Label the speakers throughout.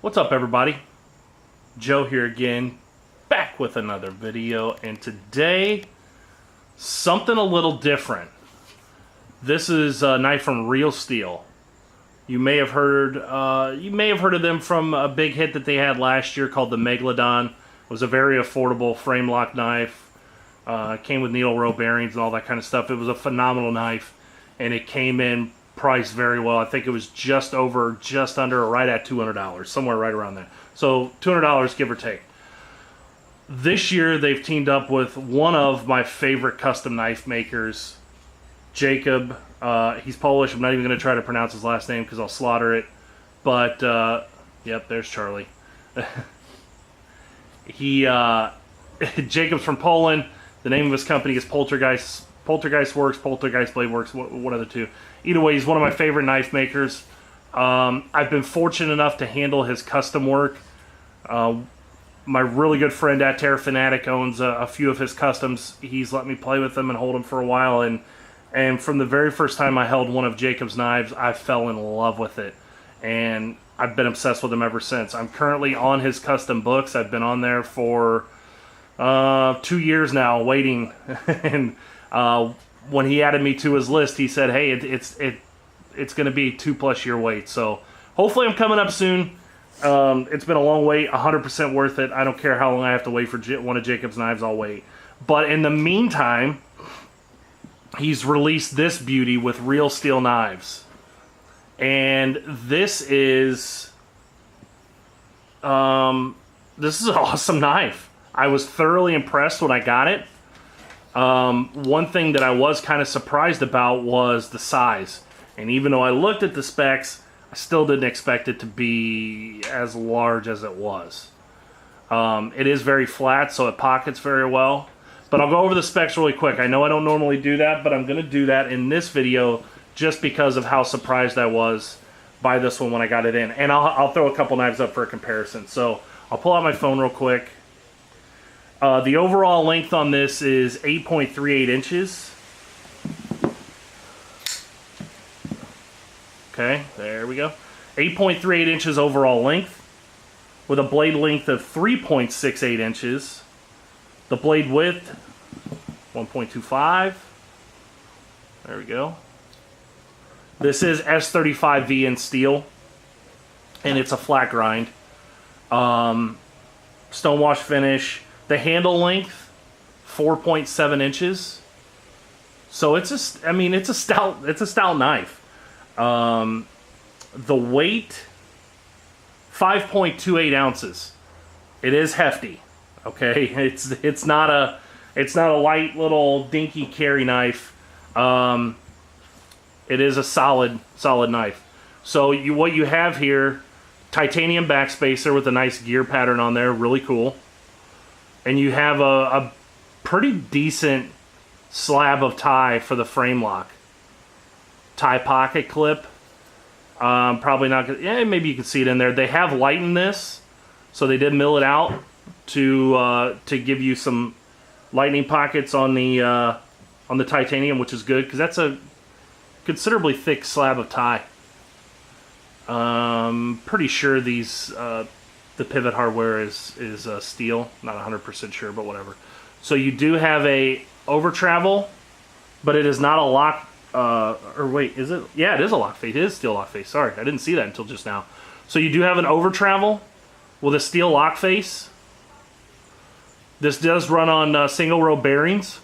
Speaker 1: What's up, everybody? Joe here again, back with another video, and today, something a little different. This is a knife from Real Steel. You may have heard of them from a big hit that they had last year called the Megalodon. It was a very affordable frame lock knife. Came with needle row bearings and all that kind of stuff. It was a phenomenal knife, and it came in priced very well. I think it was just under, or right at $200, somewhere right around there. So $200, give or take. This year, they've teamed up with one of my favorite custom knife makers, Jacob. He's Polish. I'm not even going to try to pronounce his last name because I'll slaughter it. But, yep, there's Charlie. Jacob's from Poland. The name of his company is Poltergeist Works, Poltergeist Blade Works, one of the two. Either way, he's one of my favorite knife makers. I've been fortunate enough to handle his custom work. My really good friend at Terra Fanatic owns a few of his customs. He's let me play with them and hold them for a while. And from the very first time I held one of Jacob's knives, I fell in love with it. And I've been obsessed with him ever since. I'm currently on his custom books. I've been on there for 2 years now, waiting. And when he added me to his list, he said, "Hey, it's going to be 2+ year wait." So hopefully, I'm coming up soon. It's been a long wait, 100% worth it. I don't care how long I have to wait for one of Jacob's knives. I'll wait. But in the meantime, he's released this beauty with Real Steel knives, and this is an awesome knife. I was thoroughly impressed when I got it. One thing that I was kind of surprised about was the size. And even though I looked at the specs, I still didn't expect it to be as large as it was. It is very flat, so it pockets very well. But I'll go over the specs really quick. I know I don't normally do that, but I'm going to do that in this video just because of how surprised I was by this one when I got it in. And I'll throw a couple knives up for a comparison. So I'll pull out my phone real quick. The overall length on this is 8.38 inches. Okay, there we go. 8.38 inches overall length, with a blade length of 3.68 inches. The blade width, 1.25. There we go. This is S35V in steel, and it's a flat grind. Stonewash finish. The handle length, 4.7 inches. So it's a stout knife. The weight, 5.28 ounces. It is hefty. Okay, it's not a light little dinky carry knife. It is a solid knife. So what you have here, titanium backspacer with a nice gear pattern on there, really cool. And you have a pretty decent slab of tie for the frame lock. Tie pocket clip. Probably not gonna, yeah, maybe you can see it in there. They have lightened this, so they did mill it out to give you some lightning pockets on the titanium, which is good because that's a considerably thick slab of tie. Pretty sure these the pivot hardware is steel. Not 100% sure, but whatever. So you do have a over travel, but it is not a lock. Or wait, is it? Yeah, it is a lock face. It is steel lock face. Sorry, I didn't see that until just now. So you do have an over travel with a steel lock face. This does run on single row bearings.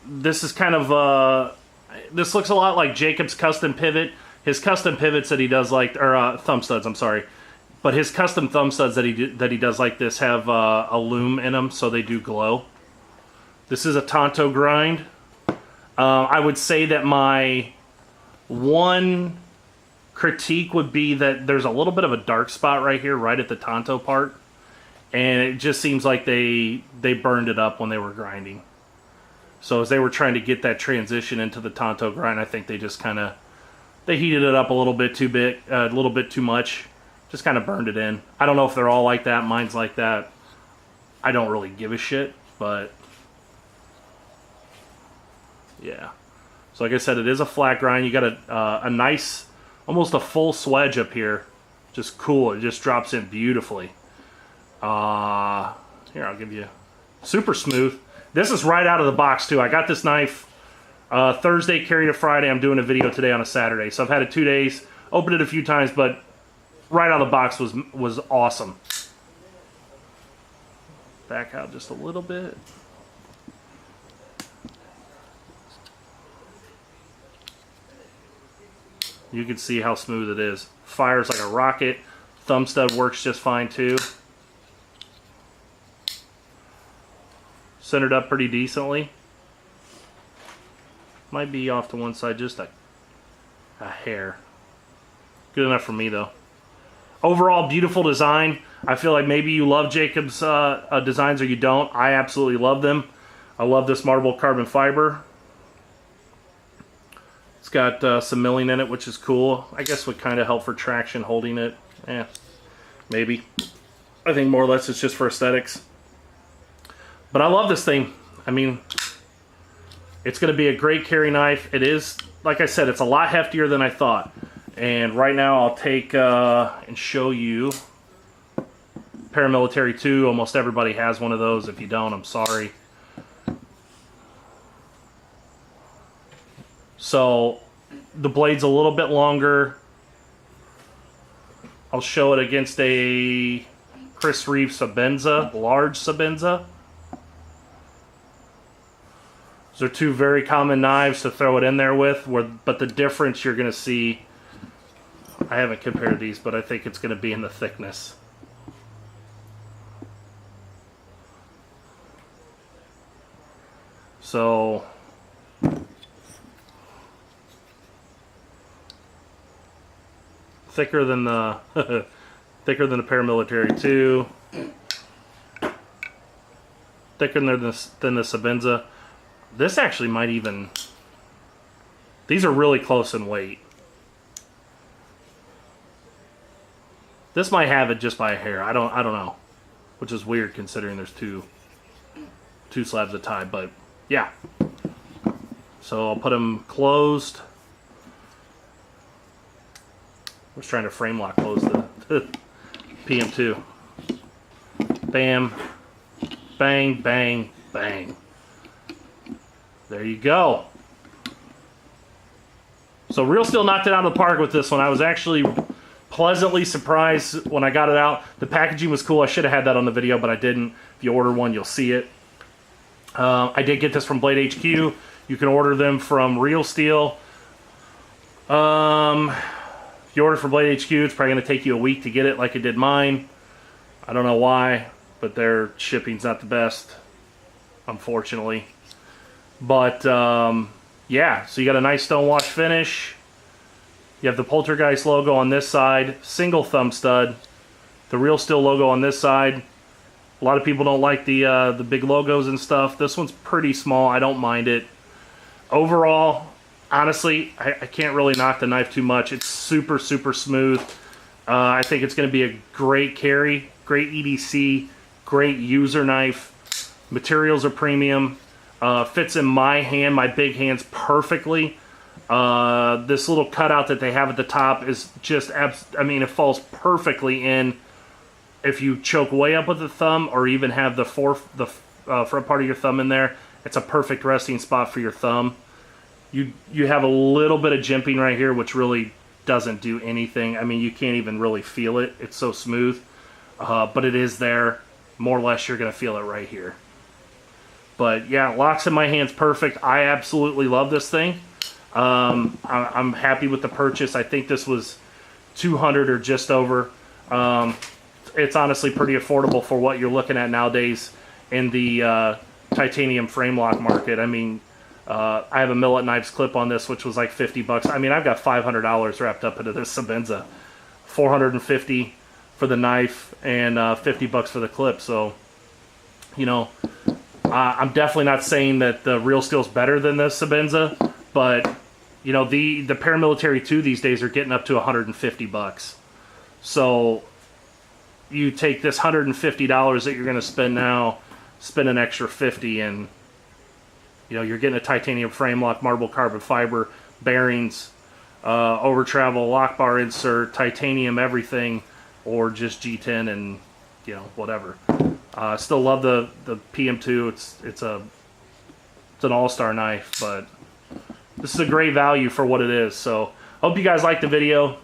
Speaker 1: This is kind of this looks a lot like Jacob's custom pivot. His custom pivots that he does like, or thumb studs, I'm sorry. But his custom thumb studs that he does like this have a lume in them, so they do glow. This is a Tonto grind. I would say that my one critique would be that there's a little bit of a dark spot right here, right at the Tonto part. And it just seems like they burned it up when they were grinding. So as they were trying to get that transition into the Tonto grind, I think they just kind of, they heated it up a little bit too much. Just kind of burned it in. I don't know if they're all like that. Mine's like that. I don't really give a shit, but yeah. So like I said, it is a flat grind. You got a nice almost a full swedge up here. Just cool. It just drops in beautifully. Here, I'll give you super smooth. This is right out of the box too. I got this knife Thursday, carried it Friday. I'm doing a video today on a Saturday. So I've had it 2 days. Opened it a few times, but right out of the box was awesome. Back out just a little bit. You can see how smooth it is. Fires like a rocket. Thumb stud works just fine too. Centered up pretty decently. Might be off to one side just a hair. Good enough for me though. Overall, beautiful design. I feel like maybe you love Jacob's designs or you don't. I absolutely love them. I love this marble carbon fiber. It's got some milling in it, which is cool. I guess would kind of help for traction holding it. Maybe. I think more or less it's just for aesthetics. But I love this thing. I mean, it's going to be a great carry knife. It is, like I said, it's a lot heftier than I thought. And right now I'll take and show you Paramilitary 2. Almost everybody has one of those. If you don't, I'm sorry. So the blade's a little bit longer. I'll show it against a Chris Reeve Sebenza, large Sebenza. Those are two very common knives to throw it in there with, but the difference you're going to see, I haven't compared these, but I think it's going to be in the thickness. So thicker than the thicker than the Paramilitary 2. Thicker than the Sebenza. This actually might even... These are really close in weight. This might have it just by a hair. I don't know. Which is weird considering there's two slabs of tie, but yeah. So I'll put them closed. I was trying to frame lock close the PM2. Bam. Bang, bang, bang. There you go. So Real Steel knocked it out of the park with this one. I was actually pleasantly surprised when I got it out. The packaging was cool. I should have had that on the video, but I didn't. If you order one, you'll see it. I did get this from Blade HQ. You can order them from Real Steel. If you order from Blade HQ, it's probably going to take you a week to get it like it did mine. I don't know why, but their shipping's not the best, unfortunately. But, yeah, so you got a nice stonewash finish. You have the Poltergeist logo on this side, single thumb stud. The Real Steel logo on this side. A lot of people don't like the big logos and stuff. This one's pretty small. I don't mind it. Overall, honestly, I can't really knock the knife too much. It's super, super smooth. I think it's going to be a great carry, great EDC, great user knife. Materials are premium. Fits in my hand, my big hands, perfectly. This little cutout that they have at the top is just, I mean, it falls perfectly in if you choke way up with the thumb or even have the front part of your thumb in there. It's a perfect resting spot for your thumb. You have a little bit of jimping right here, which really doesn't do anything. I mean, you can't even really feel it. It's so smooth. But it is there. More or less, you're going to feel it right here. But yeah, locks in my hands perfect. I absolutely love this thing. I'm happy with the purchase. I think this was $200 or just over. It's honestly pretty affordable for what you're looking at nowadays in the titanium frame lock market. I mean, I have a Millet Knives clip on this, which was like $50. I mean, I've got $500 wrapped up into this Sebenza. $450 for the knife and $50 for the clip. So, you know, I'm definitely not saying that the Real Steel's better than the Sebenza, but you know, the Paramilitary 2 these days are getting up to $150. So you take this $150 that you're going to spend now, spend an extra $50, and you know, you're getting a titanium frame lock, marble carbon fiber, bearings, over travel lock bar insert, titanium everything, or just G10 and whatever. Still love the PM2. It's an all-star knife, but this is a great value for what it is. So hope you guys liked the video.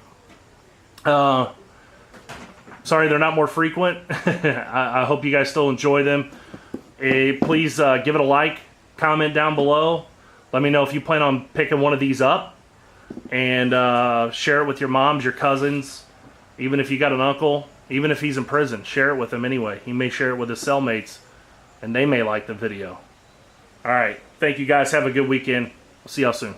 Speaker 1: Sorry they're not more frequent. I hope you guys still enjoy them. Please give it a like, comment down below. Let me know if you plan on picking one of these up, and share it with your moms, your cousins, even if you got an uncle, even if he's in prison. Share it with him anyway. He may share it with his cellmates, and they may like the video. All right. Thank you guys. Have a good weekend. We'll see y'all soon.